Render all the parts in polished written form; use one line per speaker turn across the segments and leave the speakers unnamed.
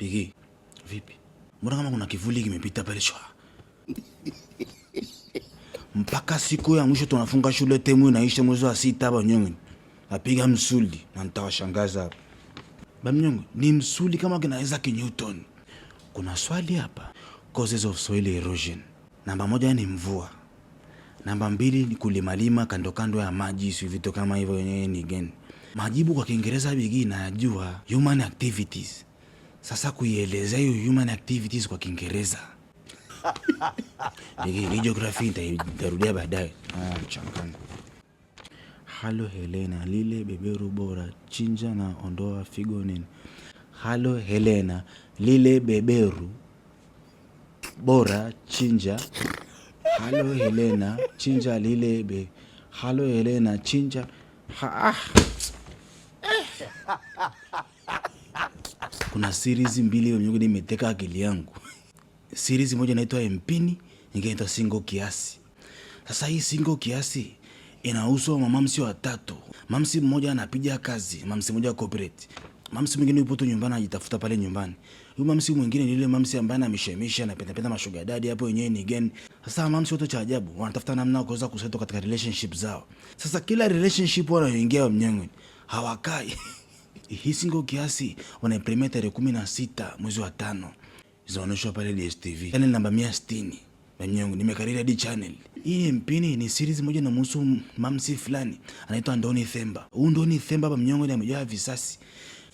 Bigi, vipi? Mbona kama kuna kivuli kimepita pale shwa? Mpaka siku ya mwisho tunafunga shule, temu inaisha mwezi wa 6 hapa Mnyonge. Napiga msuli na nitawashangaza hapa. Mnyonge, ni msuli kama kinaweza Newton. Kuna swali hapa. Causes of soil erosion. Namba 1 ni mvua. Namba 2 ni kulimalima kando kando ya maji, si vitu kama hivyo yenyewe ni gani. Majibu kwa Kiingereza Bigi najua human activities. Sasa kuielezea hiyo human activities kwa Kiingereza. Bigi geography nitarudia baadaye. Mchangano. Halo Helena, lile beberu bora, chinja na ondoa figo nini. Halo Helena, lile beberu bora, chinja. Halo Helena, chinja lile Halo Helena, chinja. Kuna series mbili Mnyonge imeteka akili yangu. Series moja inaitwa Mpini, nyingine inaitwa Single Kiasi. Sasa hii Single Kiasi inahusu mamamsi watatu. Mamsi mmoja anapiga kazi, mamsi mmoja corporate. Mamsi mwingine yupo tu nyumbani anajitafuta pale nyumbani. Huyu mamsi mwingine ni yule mamsi ambaye anamshemisha na penda mashuga daddy hapo wenyewe ni gani. Sasa mamsi wote cha ajabu wanatafuta namna ya kuweza kusettle katika relationship zao. Sasa kila relationship wanayoingia Mnyonge hawakai. Hii Single Kiasi wana implement tarehe 16 mwezi wa 5. Zinaonyeshwa pale DStv. Channel namba 160. Mnyonge nimekariri hadi channel. Hii Mpini ni series moja na muhusu mamsi fulani anaitwa Ndoni Themba. Huyu Ndoni Themba hapa Mnyonge amejaa visasi.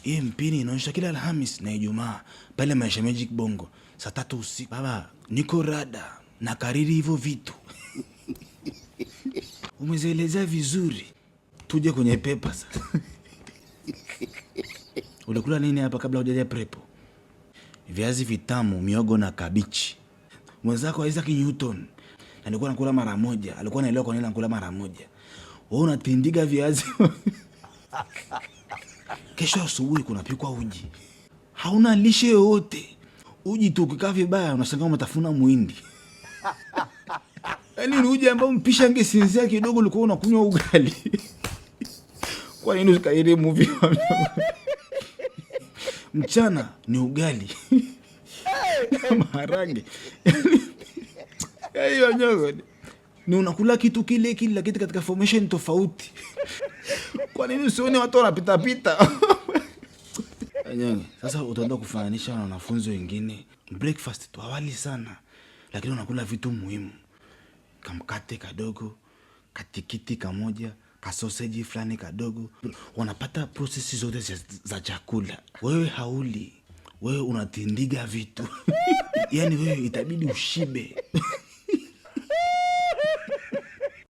Hii Mpini inaonyesha kila Alhamis na Ijumaa pale Maisha Magic Bongo saa 3 usiku. Baba, niko rada na kariri hivyo vitu. Umezielezea vizuri. Tuje kwenye pepa sasa. Ulikula nini hapa kabla hujaja prepo? Viazi vitamu, miogo na kabichi. Mwenzako Isaac Newton alikuwa anakula mara moja, alikuwa anaelewa kwa nini anakula mara moja. Wewe unatindiga viazi. Kesho asubuhi kunapikwa uji. Hauna lishe yote. Uji tu ukikaa vibaya unashangaa umetafuna muhindi. Yaani ni uji ambao mpisha angesinzia kidogo ulikuwa unakunywa ugali. Kwa nini usikaire movie? Mchana ni ugali. Maharage. Hiyo Mnyonge. Ni unakula kitu kile lakini katika formation tofauti. Kwa nini usione watu wanapita pita? Mnyonge, sasa utaenda kufananisha na wanafunzi wengine. Breakfast tu awali sana. Lakini unakula vitu muhimu. Kamkate kadogo, katikiti kamoja, kasoseji fulani kadogo. Wanapata processes zote za chakula. Wewe hauli. Wewe unatindiga vitu. Yaani wewe itabidi ushibe.